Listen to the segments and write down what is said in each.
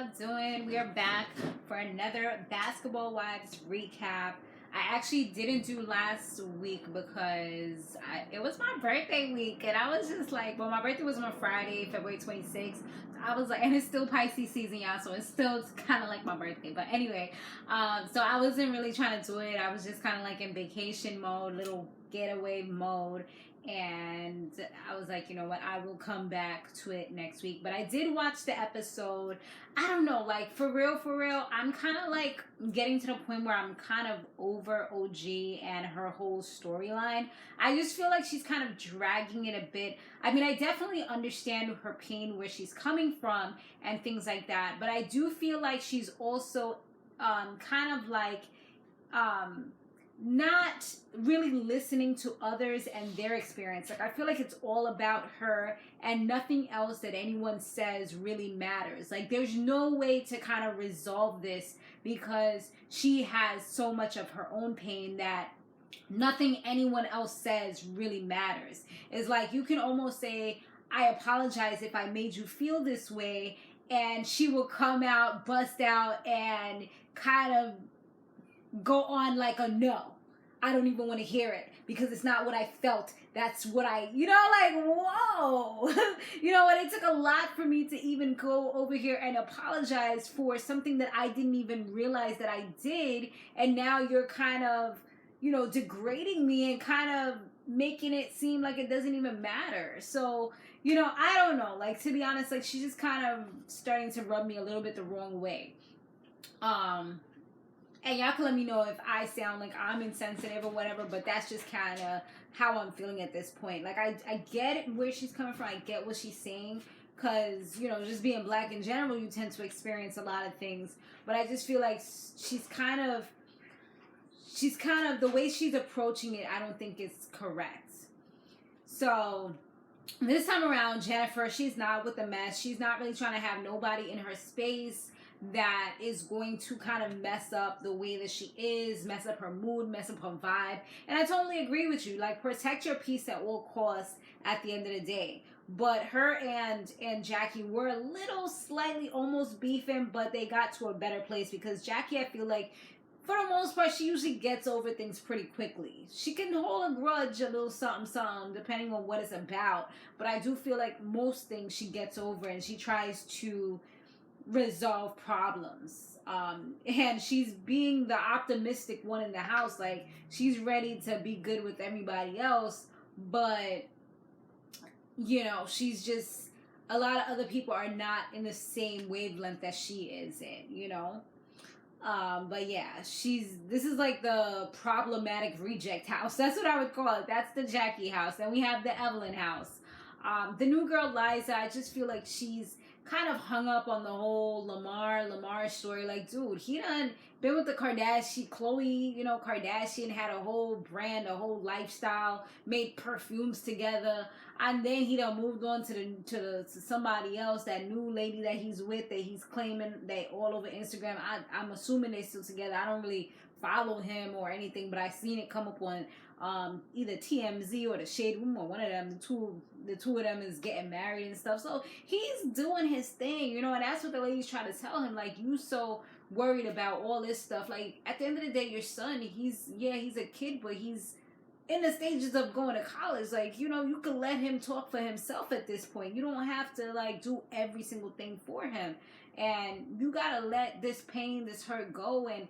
y'all doing? We are back for another Basketball Wives recap. I actually didn't do last week because it was my birthday week, and I was just like, well, my birthday was on Friday, February 26th. So I was like, and it's still Pisces season, y'all, so it's still kind of like my birthday. But anyway, so I wasn't really trying to do it. I was just kind of like in vacation mode, little getaway mode. And I was like, you know what, I will come back to it next week. But I did watch the episode. I don't know, like, for real, I'm kind of like getting to the point where I'm kind of over OG and her whole storyline. I just feel like she's kind of dragging it a bit. I mean, I definitely understand her pain, where she's coming from and things like that. But I do feel like she's also kind of like not really listening to others and their experience. Like, I feel like it's all about her and nothing else that anyone says really matters. Like, there's no way to kind of resolve this because she has so much of her own pain that nothing anyone else says really matters. It's like you can almost say, I apologize if I made you feel this way, and she will come out, bust out, and kind of go on like a no. I don't even want to hear it because it's not what I felt. That's what I, like, whoa. You know what? It took a lot for me to even go over here and apologize for something that I didn't even realize that I did. And now you're kind of, degrading me and kind of making it seem like it doesn't even matter. So, I don't know. Like, to be honest, like, she's just kind of starting to rub me a little bit the wrong way. And y'all can let me know if I sound like I'm insensitive or whatever, but that's just kind of how I'm feeling at this point. Like, I get where she's coming from. I get what she's saying because, just being black in general, you tend to experience a lot of things. But I just feel like she's kind of, the way she's approaching it, I don't think it's correct. So this time around, Jennifer, she's not with the mess. She's not really trying to have nobody in her space that is going to kind of mess up the way that she is, mess up her mood, mess up her vibe. And I totally agree with you. Like, protect your peace at all costs at the end of the day. But her and Jackie were a little slightly almost beefing, but they got to a better place because Jackie, I feel like, for the most part, she usually gets over things pretty quickly. She can hold a grudge a little something, depending on what it's about. But I do feel like most things she gets over, and she tries to resolve problems. And she's being the optimistic one in the house. Like, she's ready to be good with everybody else, but she's just, a lot of other people are not in the same wavelength that she is in, but yeah, this is like the problematic reject house. That's what I would call it. That's the Jackie house. Then we have the Evelyn house. The new girl, Liza, I just feel like she's kind of hung up on the whole Lamar story. Like, dude, he done been with the Kardashian, Khloe, Kardashian, had a whole brand, a whole lifestyle, made perfumes together, and then he done moved on to somebody else, that new lady that he's with, that he's claiming they all over Instagram. I'm assuming they still together. I don't really follow him or anything, but I seen it come up on either TMZ or the Shade Room, or one of them. The two of them is getting married and stuff. So he's doing his thing, and that's what the ladies try to tell him. Like, you so worried about all this stuff. Like, at the end of the day, your son, he's a kid, but he's in the stages of going to college. Like, you could let him talk for himself at this point. You don't have to, like, do every single thing for him. And you gotta let this pain, this hurt go and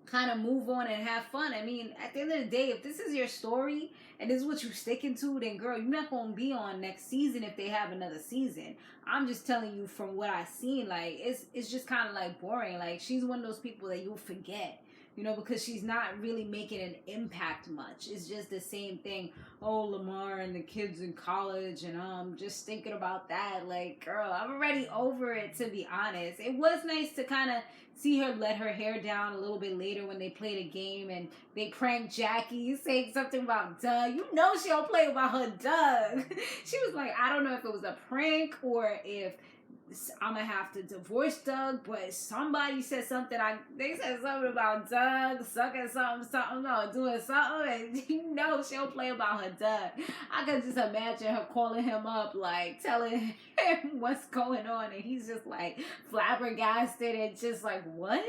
kind of move on and have fun. I mean, at the end of the day, if this is your story and this is what you're sticking to, then girl, you're not going to be on next season if they have another season. I'm just telling you from what I've seen, like, it's just kind of like boring. Like, she's one of those people that you'll forget, because she's not really making an impact much. It's just the same thing. Oh, Lamar and the kids in college, and just thinking about that. Like, girl, I'm already over it, to be honest. It was nice to kind of see her let her hair down a little bit later when they played a game and they pranked Jackie, saying something about Doug. She don't play about her Doug. She was like, I don't know if it was a prank or if I'm gonna have to divorce Doug, but somebody said something. They said something about Doug sucking something, no, doing something, and you know she'll play about her Doug. I could just imagine her calling him up, like telling him what's going on, and he's just like flabbergasted and just like, what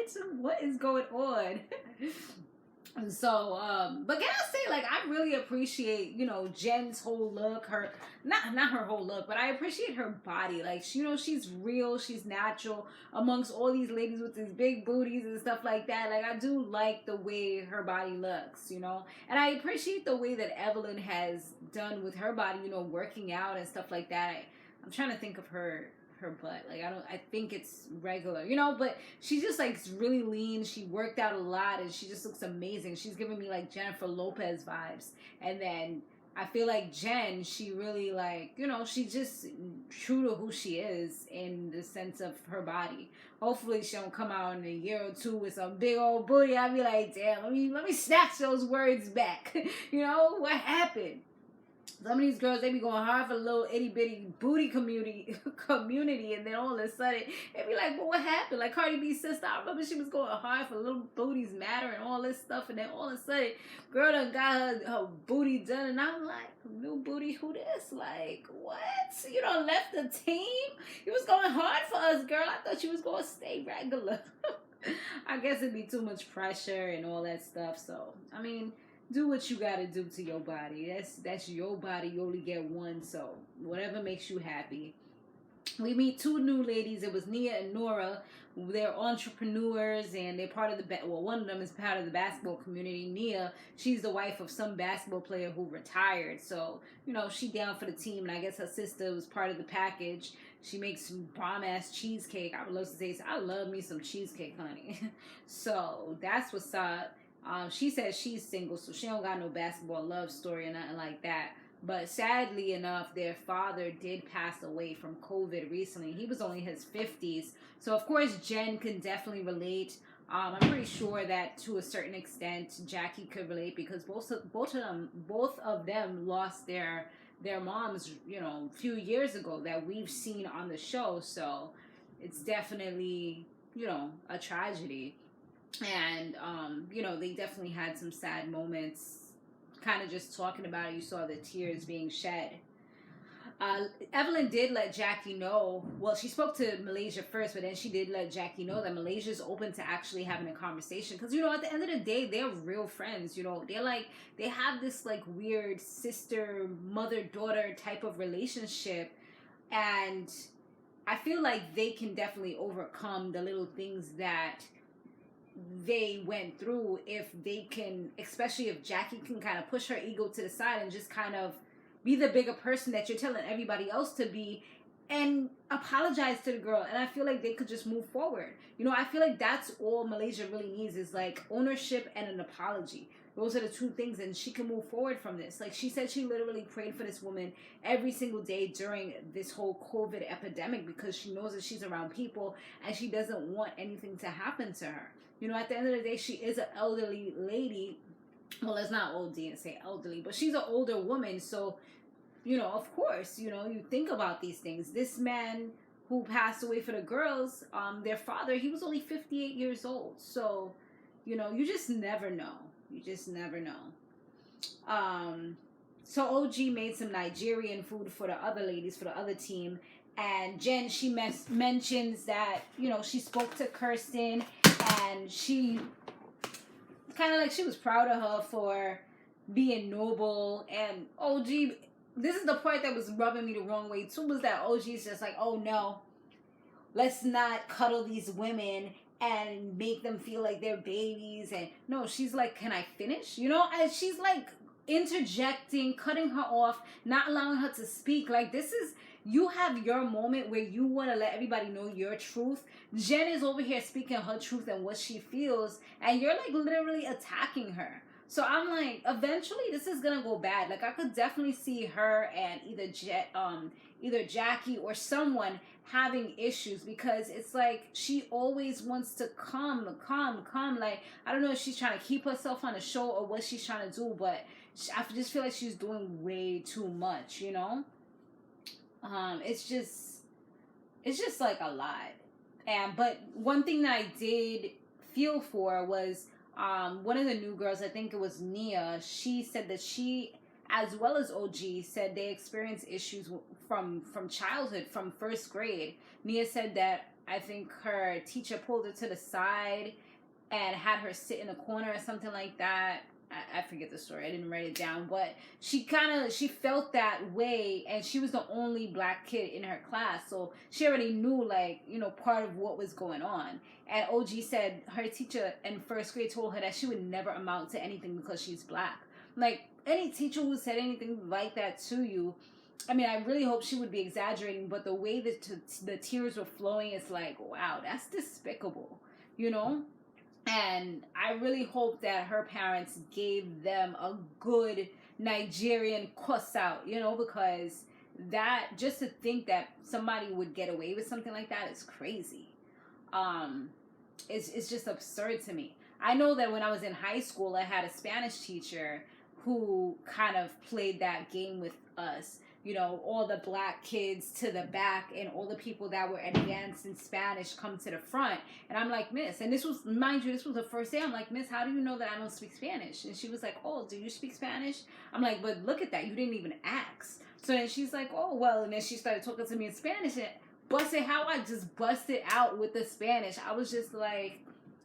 is going on? So, but can I say, like, I really appreciate, you know, Jen's whole look, her, not her whole look, but I appreciate her body. Like, you know, she's real, she's natural amongst all these ladies with these big booties and stuff like that. Like, I do like the way her body looks, you know, and I appreciate the way that Evelyn has done with her body, you know, working out and stuff like that. I'm trying to think of her butt. Like, I think it's regular, you know, but she's just like really lean. She worked out a lot and she just looks amazing. She's giving me like Jennifer Lopez vibes. And then I feel like Jen, she really, like, you know, she's just true to who she is in the sense of her body. Hopefully she don't come out in a year or two with some big old booty. I'll be like, damn, let me snatch those words back. You know, what happened? Some of these girls, they be going hard for the little itty bitty booty community, and then all of a sudden, they be like, well, what happened? Like Cardi B's sister, I remember she was going hard for little booties matter and all this stuff, and then all of a sudden, girl done got her booty done, and I'm like, new booty, who this? Like, what? You done left the team? You was going hard for us, girl. I thought you was going to stay regular. I guess it'd be too much pressure and all that stuff, so, I mean, do what you gotta do to your body. That's your body. You only get one, so whatever makes you happy. We meet two new ladies. It was Nia and Nora. They're entrepreneurs, and they're part of the one of them is part of the basketball community. Nia, she's the wife of some basketball player who retired, so you know she down for the team. And I guess her sister was part of the package. She makes some bomb ass cheesecake. I would love to say, I love me some cheesecake, honey. So that's what's up. She says she's single, so she don't got no basketball love story or nothing like that. But sadly enough, their father did pass away from COVID recently. He was only in his 50s. So, of course, Jen can definitely relate. I'm pretty sure that to a certain extent, Jackie could relate because both of them lost their moms, you know, a few years ago that we've seen on the show. So, it's definitely, you know, a tragedy. And, you know, they definitely had some sad moments. Kind of just talking about it, you saw the tears being shed. Evelyn did let Jackie know, well, she spoke to Malaysia first, but then she did let Jackie know that Malaysia's open to actually having a conversation. Because, you know, at the end of the day, they're real friends, you know. They're like, they have this, like, weird sister, mother-daughter type of relationship. And I feel like they can definitely overcome the little things that they went through if they can, especially if Jackie can kind of push her ego to the side and just kind of be the bigger person that you're telling everybody else to be and apologize to the girl. And I feel like they could just move forward. You know, I feel like that's all Malaysia really needs is like ownership and an apology. Those are the two things, and she can move forward from this. Like she said, she literally prayed for this woman every single day during this whole COVID epidemic because she knows that she's around people and she doesn't want anything to happen to her. You know, at the end of the day, she is an elderly lady. Well, it's not old and say elderly, but she's an older woman. So, you know, of course, you know, you think about these things. This man who passed away for the girls, their father, he was only 58 years old. So, you know, you just never know. You just never know. So OG made some Nigerian food for the other ladies, for the other team. And Jen, she mentions that, you know, she spoke to Kirsten and she kind of like she was proud of her for being noble. And OG, this is the part that was rubbing me the wrong way too, was that OG's just like, oh no, let's not cuddle these women and make them feel like they're babies. And no, she's like, can I finish? You know, and she's like interjecting, cutting her off, not allowing her to speak. Like, this is, you have your moment where you want to let everybody know your truth. Jen is over here speaking her truth and what she feels, and you're like literally attacking her. So I'm like, eventually this is gonna go bad. Like, I could definitely see her and either Jackie or someone having issues, because it's like she always wants to come. Like, I don't know if she's trying to keep herself on the show or what she's trying to do, but I just feel like she's doing way too much, you know? It's just, it's just like a lot. But one thing that I did feel for was one of the new girls, I think it was Nia. She said that she, as well as OG, said they experienced issues from childhood, from first grade. Nia said that I think her teacher pulled her to the side and had her sit in a corner or something like that. I forget the story. I didn't write it down, but she felt that way, and she was the only black kid in her class, so she already knew, like, you know, part of what was going on. And OG said her teacher in first grade told her that she would never amount to anything because she's black. Like, any teacher who said anything like that to you, I mean, I really hope she would be exaggerating, but the way that the tears were flowing, it's like, wow, that's despicable, you know? And I really hope that her parents gave them a good Nigerian cuss out, you know, because that, just to think that somebody would get away with something like that is crazy. It's just absurd to me. I know that when I was in high school, I had a Spanish teacher who kind of played that game with us. You know, all the black kids to the back and all the people that were advanced in Spanish come to the front. And I'm like, Miss, and this was, mind you, this was the first day. I'm like, Miss, how do you know that I don't speak Spanish? And she was like, oh, do you speak Spanish? I'm like, but look at that. You didn't even ask. So then she's like, oh, well, and then she started talking to me in Spanish and busted how I just busted out with the Spanish. I was just like,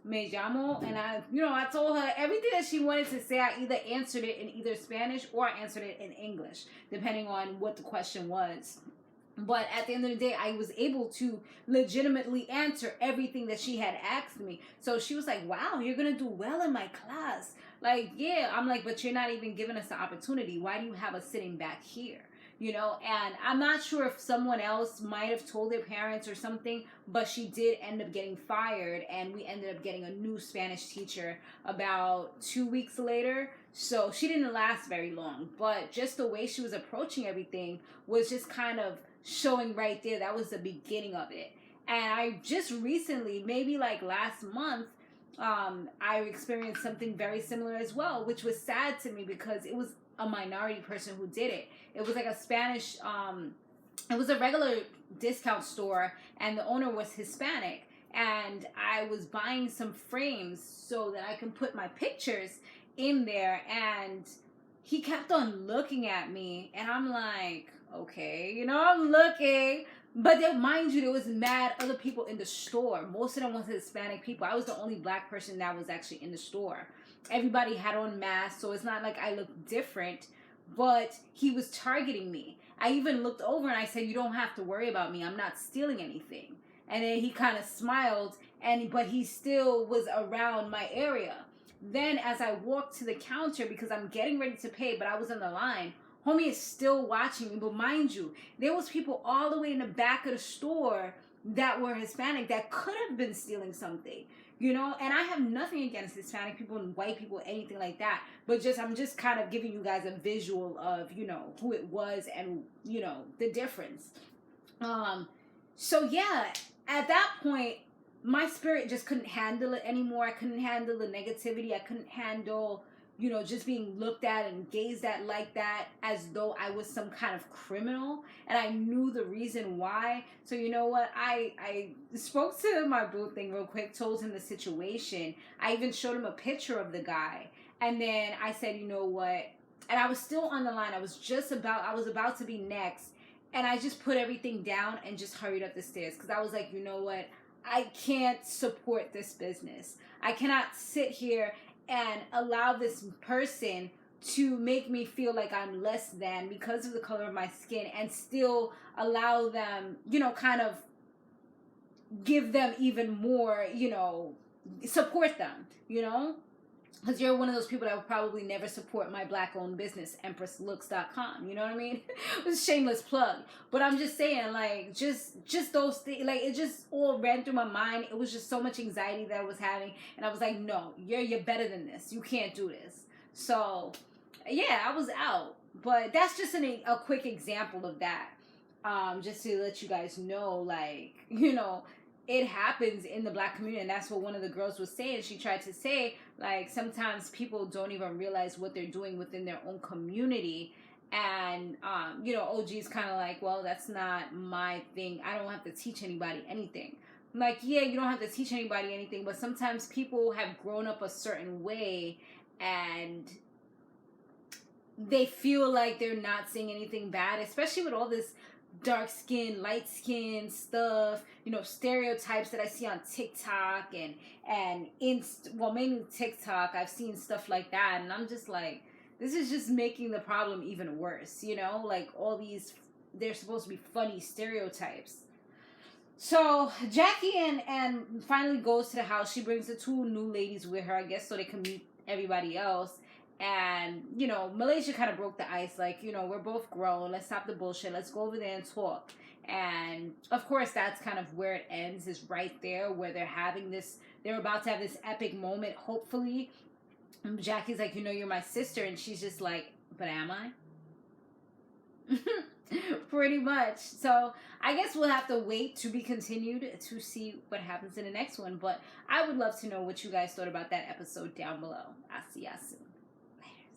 me llamo, and I told her everything that she wanted to say. I either answered it in either Spanish or I answered it in English, depending on what the question was. But at the end of the day, I was able to legitimately answer everything that she had asked me. So she was like, wow, you're going to do well in my class. Like, yeah. I'm like, but you're not even giving us the opportunity. Why do you have us sitting back here? You know, and I'm not sure if someone else might have told their parents or something, but she did end up getting fired, and we ended up getting a new Spanish teacher about 2 weeks later. So she didn't last very long, but just the way she was approaching everything was just kind of showing right there. That was the beginning of it. And I just recently, maybe like last month, I experienced something very similar as well, which was sad to me because it was a minority person who did it. It was like a Spanish, it was a regular discount store, and the owner was Hispanic, and I was buying some frames so that I can put my pictures in there, and he kept on looking at me, and I'm like, okay, you know, I'm looking, but then, mind you, there was mad other people in the store. Most of them was Hispanic people. I was the only black person that was actually in the store. Everybody had on masks, so it's not like I looked different, but he was targeting me. I even looked over and I said, you don't have to worry about me. I'm not stealing anything. And then he kind of smiled, but he still was around my area. Then as I walked to the counter, because I'm getting ready to pay, but I was on the line, homie is still watching me. But mind you, there was people all the way in the back of the store that were Hispanic that could have been stealing something. You know, and I have nothing against Hispanic people and white people, anything like that. But I'm just kind of giving you guys a visual of, you know, who it was and, you know, the difference. So yeah, at that point, my spirit just couldn't handle it anymore. I couldn't handle the negativity. I couldn't handle, you know, just being looked at and gazed at like that, as though I was some kind of criminal, and I knew the reason why. So you know what, I spoke to my boo thing real quick, told him the situation. I even showed him a picture of the guy, and then I said, you know what, and I was still on the line. I was about to be next, and I just put everything down and just hurried up the stairs, because I was like, you know what, I can't support this business. I cannot sit here and allow this person to make me feel like I'm less than because of the color of my skin, and still allow them, you know, kind of give them even more, you know, support them, you know, because you're one of those people that would probably never support my black-owned business, EmpressLooks.com. You know what I mean? It was a shameless plug. But I'm just saying, like, just those things, like, it just all ran through my mind. It was just so much anxiety that I was having. And I was like, no, you're better than this. You can't do this. So, yeah, I was out. But that's just a quick example of that. Just to let you guys know, like, you know, it happens in the black community, and that's what one of the girls was saying. She tried to say, like, sometimes people don't even realize what they're doing within their own community, And, you know, OG's kind of like, well, that's not my thing. I don't have to teach anybody anything. I'm like, yeah, you don't have to teach anybody anything, but sometimes people have grown up a certain way and they feel like they're not saying anything bad, especially with all this dark skin, light skin stuff, you know, stereotypes that I see on TikTok and well, mainly TikTok. I've seen stuff like that, and I'm just like, this is just making the problem even worse, you know? Like, all these, they're supposed to be funny stereotypes. So Jackie and finally goes to the house. She brings the two new ladies with her, I guess, so they can meet everybody else. And, you know, Malaysia kind of broke the ice. Like, you know, we're both grown. Let's stop the bullshit. Let's go over there and talk. And, of course, that's kind of where it ends, is right there where they're having this, they're about to have this epic moment, hopefully. And Jackie's like, you know, you're my sister. And she's just like, but am I? Pretty much. So I guess we'll have to wait to be continued to see what happens in the next one. But I would love to know what you guys thought about that episode down below. I'll see y'all soon.